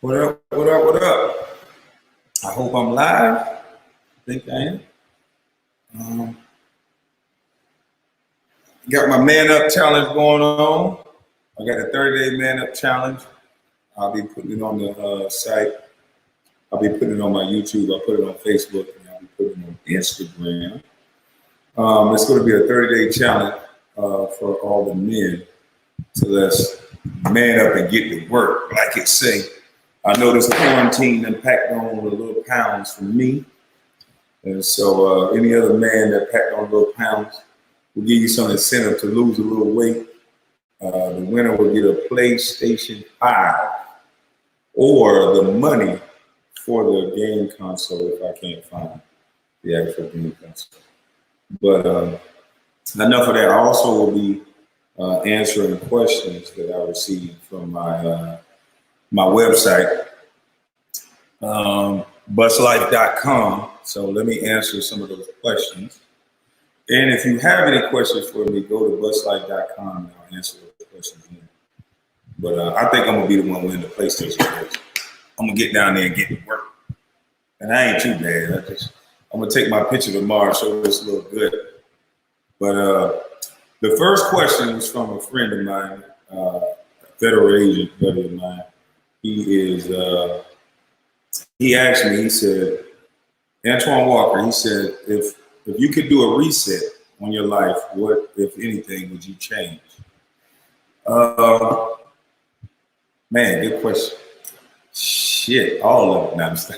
What up, what up, what up? I hope I'm live. I think I am. Got my Man Up Challenge going on. I got the 30-day Man Up Challenge. I'll be putting it on the site. I'll be putting it on my YouTube. I'll put it on Facebook, and I'll be putting it on Instagram. It's going to be a 30-day challenge for all the men. So let's man up and get to work, like it say. I know this quarantine and packed on a little pounds for me. And so any other man that packed on little pounds will give you some incentive to lose a little weight. The winner will get a PlayStation 5 or the money for the game console if I can't find the actual game console. But enough of that. I also will be answering questions that I received from my website, buslife.com. So let me answer some of those questions. And if you have any questions for me, go to buslife.com and I'll answer those questions then. But I think I'm going to be the one winning the PlayStation. I'm going to get down there and get to work. And I ain't too bad. I'm going to take my picture tomorrow and show this look good. But the first question was from a friend of mine, a federal agent buddy of mine. He asked me, he said, Antoine Walker, he said, if you could do a reset on your life, what, if anything, would you change? Man, good question. Shit, all of it. No, I'm just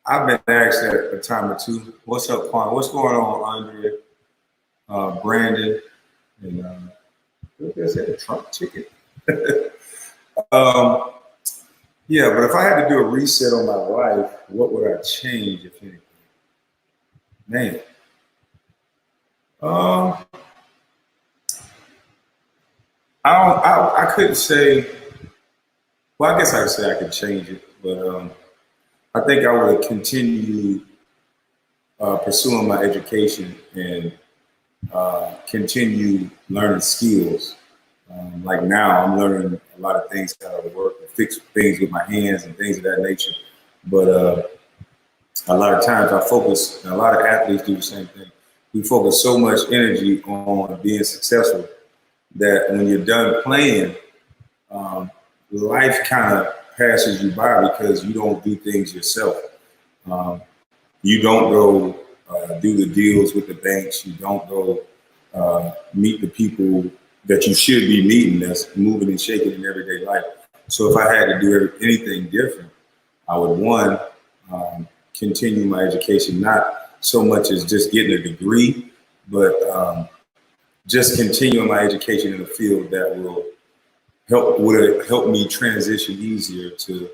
I've been asked that a time or two. What's up, Kwame? What's going on, Andrea, Brandon, and what is that, a Trump ticket? Yeah, but if I had to do a reset on my life, what would I change, if anything? Man. I couldn't say, well, I guess I could say I could change it, but I think I would continue pursuing my education and continue learning skills. Like now, I'm learning a lot of things, how to work and fix things with my hands and things of that nature. But a lot of times I focus, and a lot of athletes do the same thing. We focus so much energy on being successful that when you're done playing, life kind of passes you by because you don't do things yourself. You don't go do the deals with the banks. You don't go meet the people that you should be meeting that's moving and shaking in everyday life. So if I had to do anything different, I would, one, continue my education, not so much as just getting a degree, but just continuing my education in a field that would help me transition easier to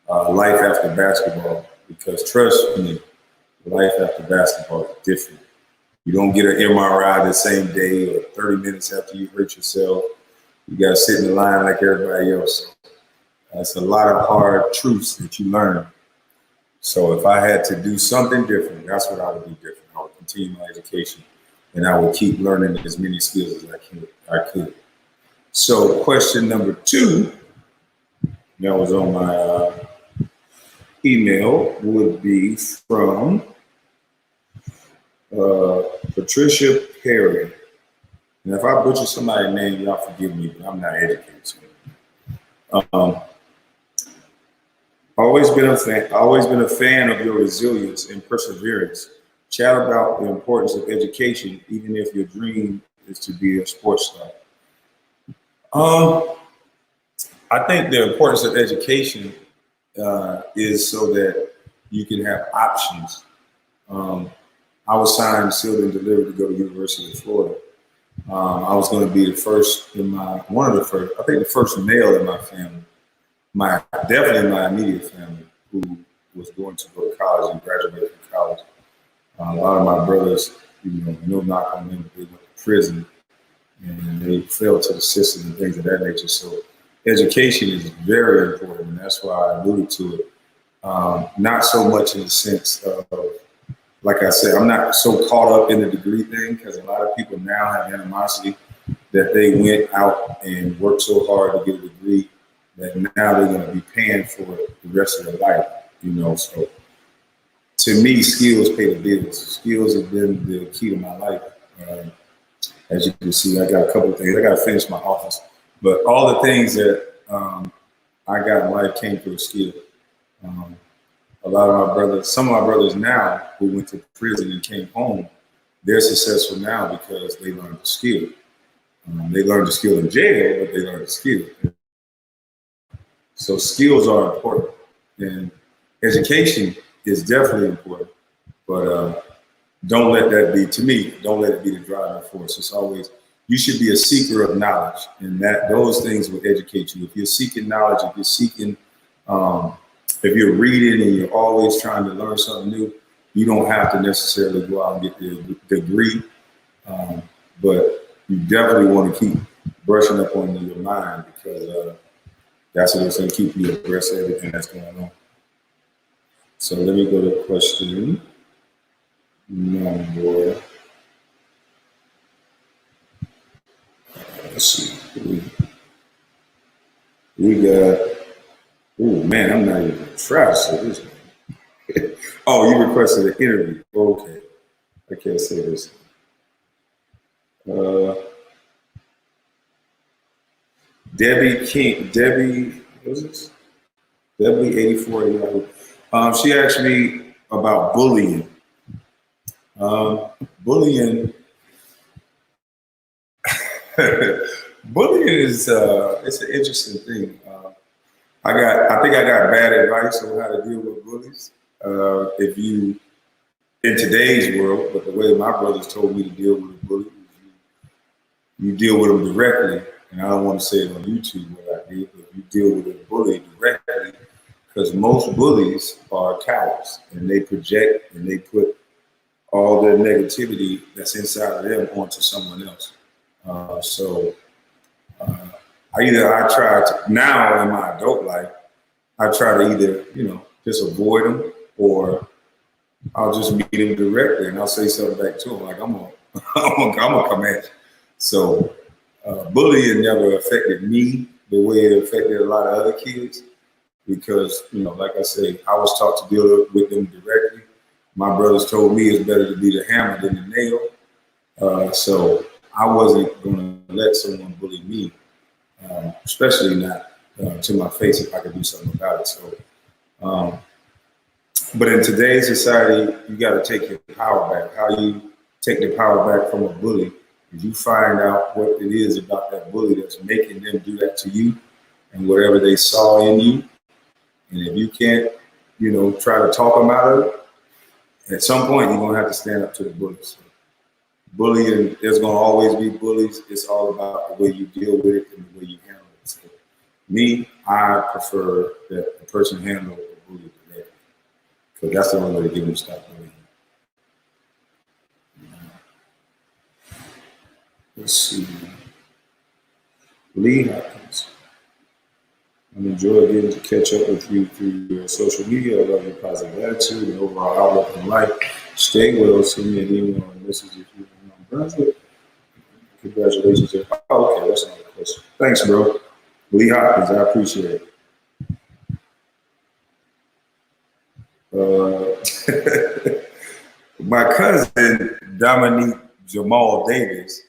life after basketball. Because trust me, life after basketball is different. You don't get an MRI the same day or 30 minutes after you hurt yourself. You got to sit in the line like everybody else. That's a lot of hard truths that you learn. So if I had to do something different, that's what I would do different. I would continue my education and I would keep learning as many skills as I could. So question number 2, that was on my email, would be from Patricia Perry. And if I butcher somebody's name, y'all forgive me, but I'm not educated. So. Always been a fan of your resilience and perseverance. Chat about the importance of education, even if your dream is to be a sports star. I think the importance of education is so that you can have options. I was signed, sealed, and delivered to go to the University of Florida. I was going to be the first the first male in my family. Definitely my immediate family who was going to go to college and graduate from college. A lot of my brothers, no knock on them, they went to prison and they fell to the system and things of that nature. So education is very important, and that's why I alluded to it. Not so much in the sense of, like I said, I'm not so caught up in the degree thing because a lot of people now have animosity that they went out and worked so hard to get a degree that now they're going to be paying for it the rest of their life. You know, so to me, skills pay the bills. Skills have been the key to my life. As you can see, I got a couple of things. I got to finish my office, but all the things that I got in life came through skill. A lot of my brothers, some of my brothers now who went to prison and came home, they're successful now because they learned the skill. They learned the skill in jail, but they learned the skill. So skills are important, and education is definitely important. But don't let that be, to me, don't let it be the driving force. It's always, you should be a seeker of knowledge, and that those things will educate you. If you're seeking knowledge, if you're seeking, if you're reading and you're always trying to learn something new, you don't have to necessarily go out and get the degree, but you definitely want to keep brushing up on your mind, because that's what's going to keep you abreast of everything that's going on. So let me go to question number. Let's see. We got. Oh man, I'm not even trying to say this. Oh, you requested an interview. Okay, I can't say this. Debbie King. Debbie, what's this? Debbie 84. She asked me about bullying. Bullying. Bullying is it's an interesting thing. I think I got bad advice on how to deal with bullies. If you in today's world, but the way my brothers told me to deal with a bully, you deal with them directly. And I don't want to say it on YouTube what I did, but you deal with a bully directly, because most bullies are cowards and they project and they put all their negativity that's inside of them onto someone else. I try to, now in my adult life, I try to either, just avoid them, or I'll just meet them directly and I'll say something back to them like, I'm gonna come at you. So bullying never affected me the way it affected a lot of other kids, because, like I say, I was taught to deal with them directly. My brothers told me it's better to be the hammer than the nail. So I wasn't going to let someone bully me, especially not to my face if I could do something about it. So, but in today's society, you got to take your power back. How you take the power back from a bully is you find out what it is about that bully that's making them do that to you, and whatever they saw in you. And if you can't, try to talk them out of it, at some point you're gonna have to stand up to the bullies. Bullying, there's gonna always be bullies. It's all about the way you deal with it and the way you handle it. So me, I prefer that the person handle the bully directly, because that's the only way to get them to stop bullying. Let's see. Lee Hopkins. I enjoy getting to catch up with you through your social media. I love your positive attitude and overall outlook on life. Stay well. Send me an email or message if you're in Brunswick. Congratulations. Oh, okay, that's another question. Thanks, bro. Lee Hopkins, I appreciate it. My cousin, Dominique Jamal Davis,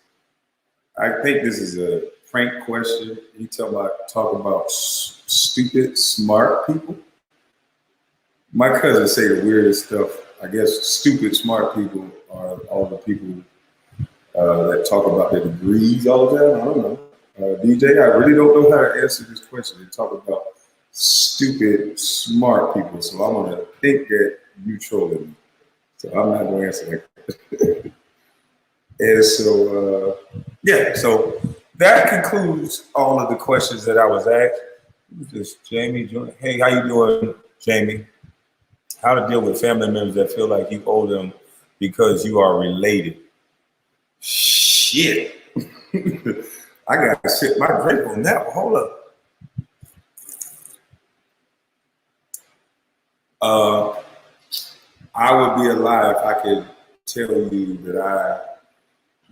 I think this is a prank question. He talk about stupid, smart people. My cousin say the weirdest stuff. I guess stupid, smart people are all the people that talk about their degrees all the time. I don't know. DJ, I really don't know how to answer this question. They talk about stupid, smart people. So I'm going to think that you trolling me. So I'm not going to answer that. And so, so that concludes all of the questions that I was asked. Just Jamie, hey, how you doing, Jamie? How to deal with family members that feel like you owe them because you are related. Shit. I got to sip my drink on that one. Hold up. I would be a lie if I could tell you that I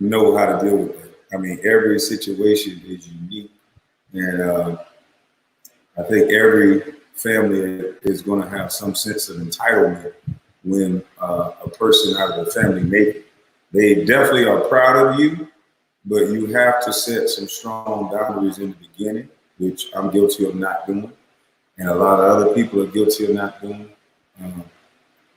know how to deal with that. I mean, every situation is unique, and I think every family is going to have some sense of entitlement when a person out of the family make it. They definitely are proud of you, but you have to set some strong boundaries in the beginning, which I'm guilty of not doing, and a lot of other people are guilty of not doing.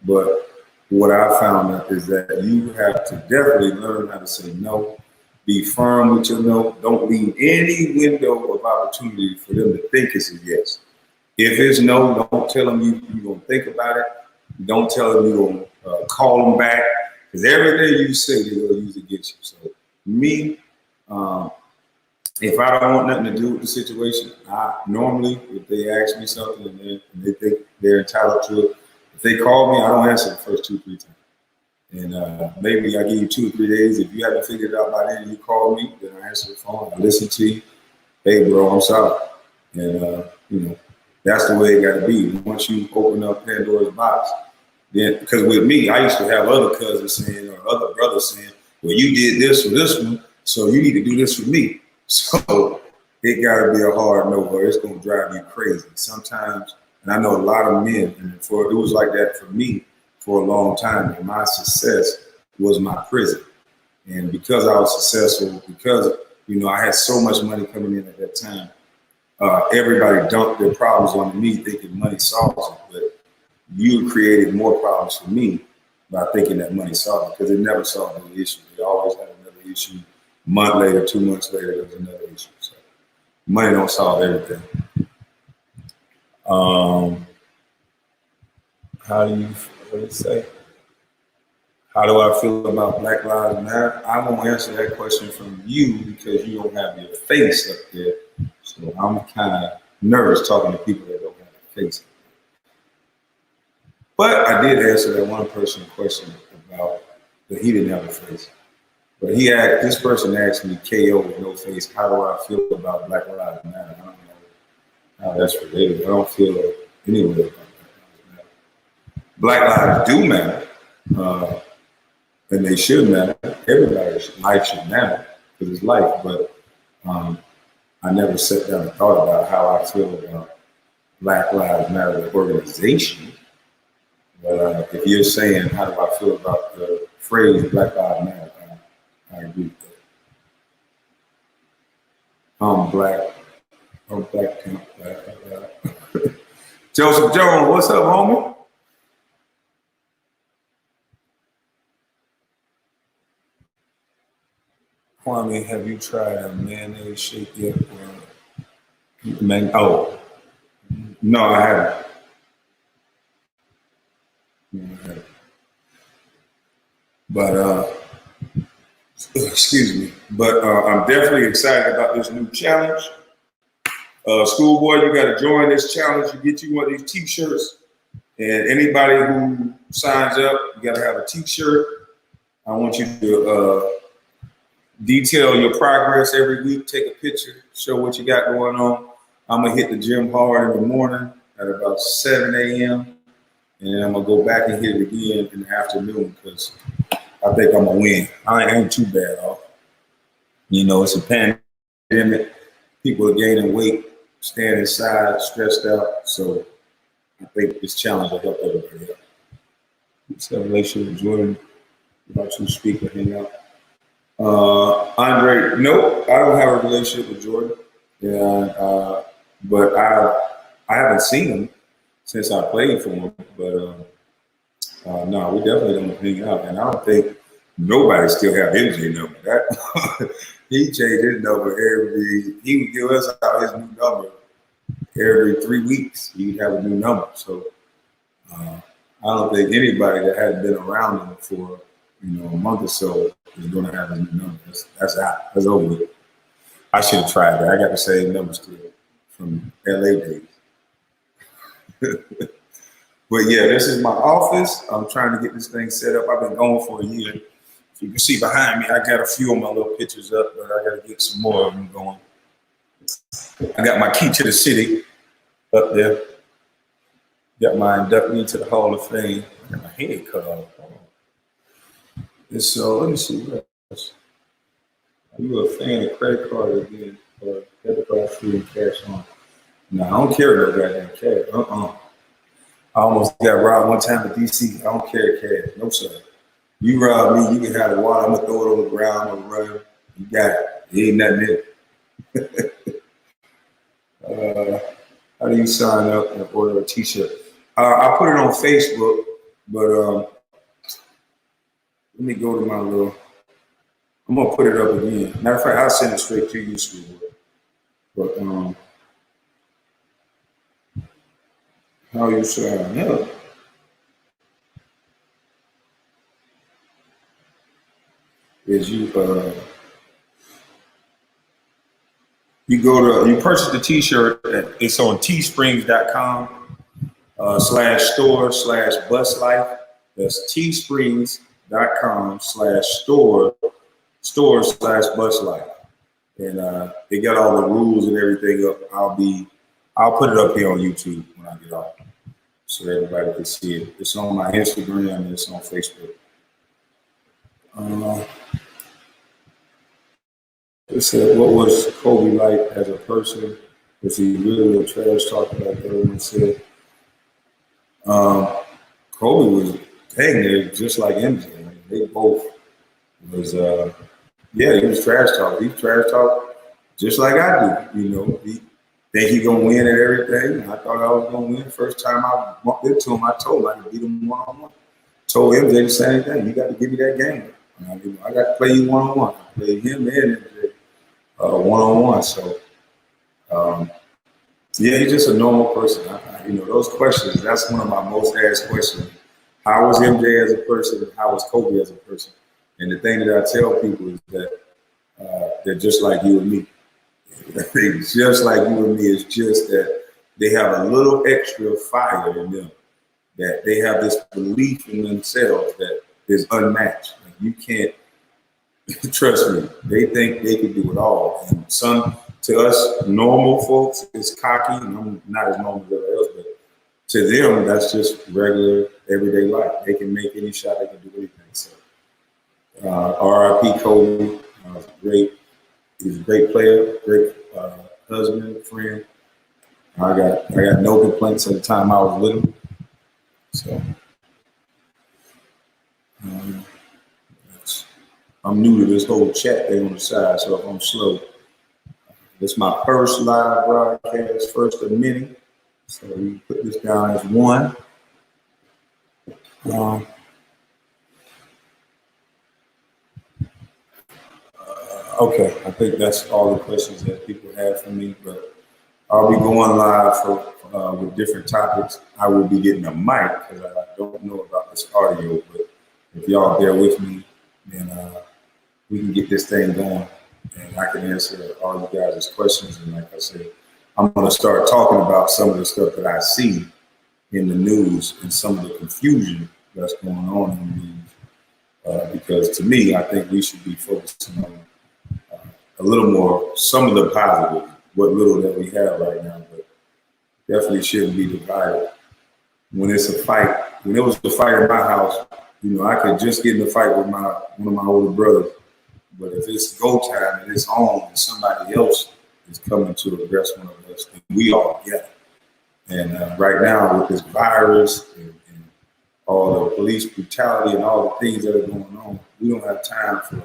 But what I found out is that you have to definitely learn how to say no. Be firm with your no. Don't leave any window of opportunity for them to think it's a yes. If it's no, don't tell them you're going to think about it. Don't tell them you're going to call them back, because everything you say, they're going to use against you. So me, if I don't want nothing to do with the situation, I normally, if they ask me something and they think they're entitled to it, if they call me, I don't answer the first 2 or 3 times. And maybe I give you 2 or 3 days. If you haven't figured it out by then, you call me, then I answer the phone, I listen to you. Hey, bro, I'm sorry. And, that's the way it got to be. Once you open up Pandora's box, then, because with me, I used to have other cousins saying, or other brothers saying, well, you did this for this one, so you need to do this for me. So it got to be a hard no, or it's going to drive you crazy. Sometimes, and I know a lot of men, and it was like that for me for a long time, and my success was my prison. And because I was successful, because, I had so much money coming in at that time, everybody dumped their problems on me thinking money solves it. But you created more problems for me by thinking that money solved it, because it never solved any issue. They always had another issue. A month later, 2 months later, there was another issue. So money don't solve everything. What do you say? How do I feel about Black Lives Matter? I won't answer that question from you because you don't have your face up there. So I'm kind of nervous talking to people that don't have their face up there. But I did answer that one person question about that he didn't have a face. But this person asked me, KO with no face, how do I feel about Black Lives Matter? I don't know how that's related. I don't feel any way about Black lives do matter, and they should matter. Everybody's life should matter because it's life. But I never sat down and thought about how I feel about Black Lives Matter, the organization. But if you're saying, how do I feel about the phrase Black Lives Matter, I agree with that. I'm black. Joseph Jones, what's up, homie? Kwame, have you tried a mayonnaise shake yet? Oh, no, I haven't. But excuse me. But I'm definitely excited about this new challenge. Schoolboy, you got to join this challenge to get you one of these T-shirts. And anybody who signs up, you got to have a T-shirt. I want you to detail your progress every week. Take a picture, show what you got going on. I'm gonna hit the gym hard in the morning at about 7 a.m. and then I'm gonna go back and hit it again in the afternoon because I think I'm gonna win. I ain't too bad off. It's a pandemic. People are gaining weight, staying inside, stressed out. So I think this challenge will help everybody out. What's that relationship with Jordan? About you speak or hang out? Andre, nope, I don't have a relationship with Jordan. Yeah, but I haven't seen him since I played for him. But no, we definitely don't hang out. And I don't think nobody still have MJ number. That he changed his number he would give us out his new number every 3 weeks. He'd have a new number. So I don't think anybody that hadn't been around him for a month or so is going to have a new number. That's out. That's over with. I should have tried that. I got the same number still from LA days. But yeah, this is my office. I'm trying to get this thing set up. I've been going for a year. You can see behind me, I got a few of my little pictures up, but I got to get some more of them going. I got my key to the city up there. Got my inductee to the Hall of Fame. I got my head cut off. So let me see what else. Are you a fan of credit card again or debit card free and cash on? No, I don't carry no goddamn cash. I almost got robbed one time at DC. I don't carry cash. No sir. You rob me, you can have the wallet. I'm gonna throw it on the ground or run. You got it. It ain't nothing in it. How do you sign up and order a T-shirt? I put it on Facebook, but let me go to my little. I'm gonna put it up again. Matter of fact, I'll send it straight to you, sweetheart. But how you sign up? Is you you purchase the T-shirt. It's on teesprings.com /store/buslife. That's teesprings.com/store/buslife. And they got all the rules and everything up. I'll put it up here on YouTube when I get off, so everybody can see it. It's on my Instagram and it's on Facebook. It said, what was Kobe like as a person? Was he really a trash talker like everyone said? Kobe was dang near just like MJ. They both was he was trash talk. He trash talk just like I do. You know, he think he gonna win at everything. I thought I was gonna win. First time I bumped into him, I told him I could beat him one-on-one. Told MJ the same thing. You got to give me that game. I got to play you one-on-one. I played him and MJ one-on-one. So he's just a normal person. Those questions, that's one of my most asked questions. How was MJ as a person? How was Kobe as a person? And the thing that I tell people is that they're just like you and me. They're just like you and me. It's just that they have a little extra fire in them. That they have this belief in themselves that is unmatched. Like you can't, trust me, they think they can do it all. And to us normal folks, it's cocky, and I'm not as normal as everybody else, but to them, that's just regular, everyday life. They can make any shot, they can do anything. So, R.I.P. Kobe, he's a great player, great husband, friend. I got no complaints at the time I was with him. So, I'm new to this whole chat thing on the side, so if I'm slow, this is my first live broadcast, first of many. So you put this down as one. Okay, I think that's all the questions that people have for me, but I'll be going live with different topics. I will be getting a mic because I don't know about this audio, but if y'all bear with me, then we can get this thing going and I can answer all you guys' questions. And like I said, I'm going to start talking about some of the stuff that I see in the news and some of the confusion that's going on in the news. Because to me, I think we should be focusing on a little more, some of the positive, what little that we have right now, but definitely shouldn't be divided. When it's a fight, when it was a fight in my house, I could just get in a fight with one of my older brothers. But if it's go time and it's on and somebody else is coming to aggress one of us, then we all get it. And right now with this virus and all the police brutality and all the things that are going on, we don't have time for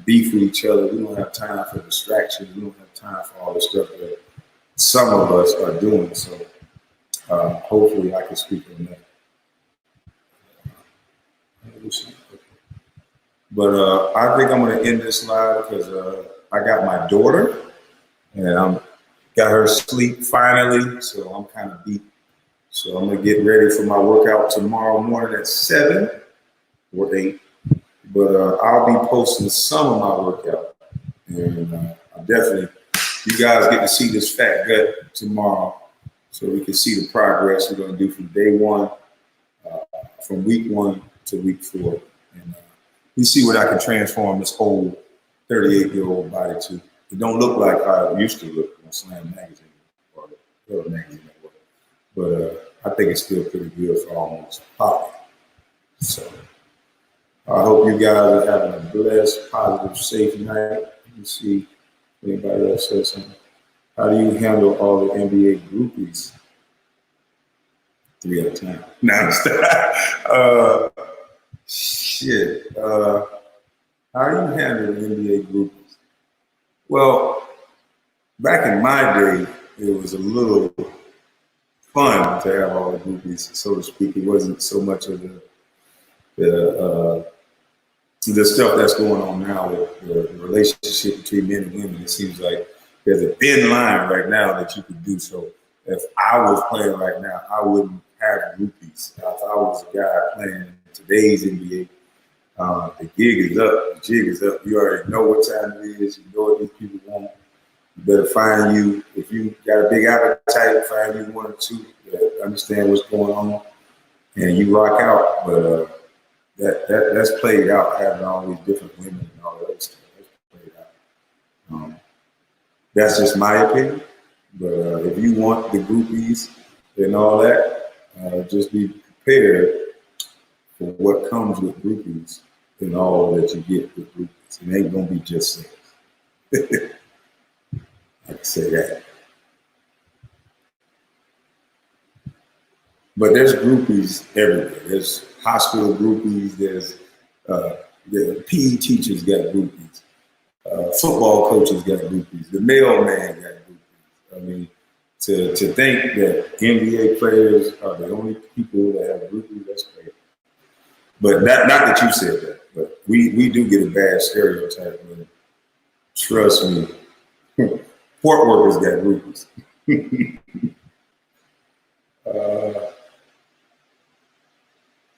beef with each other. We don't have time for distractions. We don't have time for all the stuff that some of us are doing. So hopefully I can speak on that. But I think I'm going to end this live because I got my daughter and I'm got her asleep finally. So I'm kind of beat. So I'm going to get ready for my workout tomorrow morning at 7 or 8. But I'll be posting some of my workout. And I definitely, you guys get to see this fat gut tomorrow so we can see the progress we're going to do from day one, from week 1 to week 4. And we see what I can transform this whole 38-year-old body to. It don't look like how it used to look on Slam Magazine or the magazine network. But I think it's still pretty good for almost 5. So I hope you guys are having a blessed, positive, safe night. Let me see if anybody else says something. How do you handle all the NBA groupies? 3 at a time. No, I'm just shit. How do you handle the NBA groupies? Well, back in my day, it was a little fun to have all the groupies, so to speak. It wasn't so much of the stuff that's going on now with the relationship between men and women. It seems like there's a thin line right now that you could do. So if I was playing right now, I wouldn't have groupies. If I was a guy playing in today's NBA, the gig is up, the jig is up. You already know what time it is. You know what these people want. You better find you, if you got a big appetite, find you one or two that understand what's going on, and you rock out. But that's played out, having all these different women and all that other stuff. That's played out. That's just my opinion. But if you want the groupies and all that, just be prepared for what comes with groupies and all that you get with groupies. It ain't gonna be just sex. I can say that. But there's groupies everywhere. There's hospital groupies. There's the PE teachers got groupies. Football coaches got groupies. The mailman got groupies. I mean, to think that NBA players are the only people that have groupies, that's crazy. But not that you said that, but we do get a bad stereotype. Man. Trust me, port workers got groupies.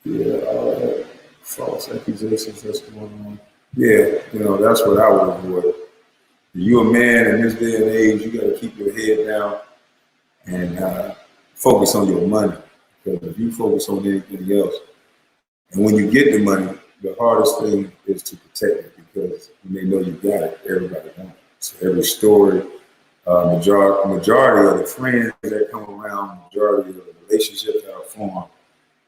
Yeah, all that false accusations that's going on. Yeah, that's what I would avoid. If you're a man in this day and age, you got to keep your head down and focus on your money. Because if you focus on anything else, and when you get the money, the hardest thing is to protect it, because when they know you got it, everybody wants it. So every story, majority of the friends that come around, majority of the relationships that are formed,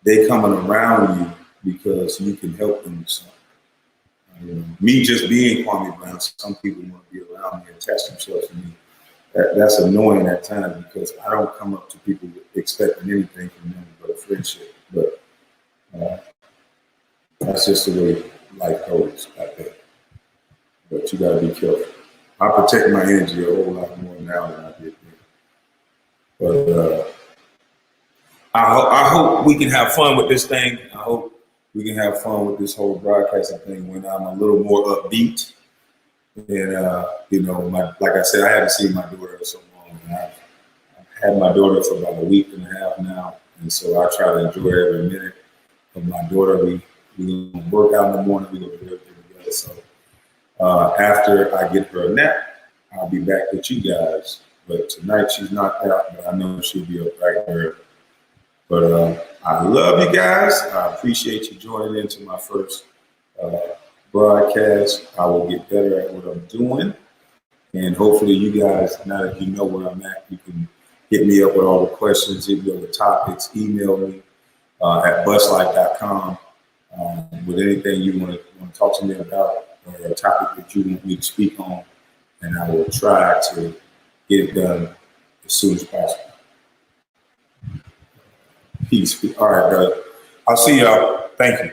they coming around you because you can help them with something. Me just being Kwame Brown, some people want to be around me and attach themselves to me. That's annoying at times, because I don't come up to people expecting anything from them but a friendship. But that's just the way life goes, I think. But you got to be careful. I protect my energy a whole lot more now than I did then. But I hope we can have fun with this thing. I hope we can have fun with this whole broadcasting thing when I'm a little more upbeat. And, like I said, I haven't seen my daughter in so long. And I've had my daughter for about a week and a half now. And so I try to enjoy every minute of my daughter. We work out in the morning, we go to everything together. So after I get her a nap, I'll be back with you guys. But tonight she's knocked out, but I know she'll be up right there. But I love you guys. I appreciate you joining into my first broadcast. I will get better at what I'm doing. And hopefully you guys, now that you know where I'm at, you can hit me up with all the questions, hit me up with topics, email me at buslife.com with anything you want to talk to me about, or a topic that you want me to speak on. And I will try to get it done as soon as possible. Peace. All right, brother. I'll see y'all. Thank you.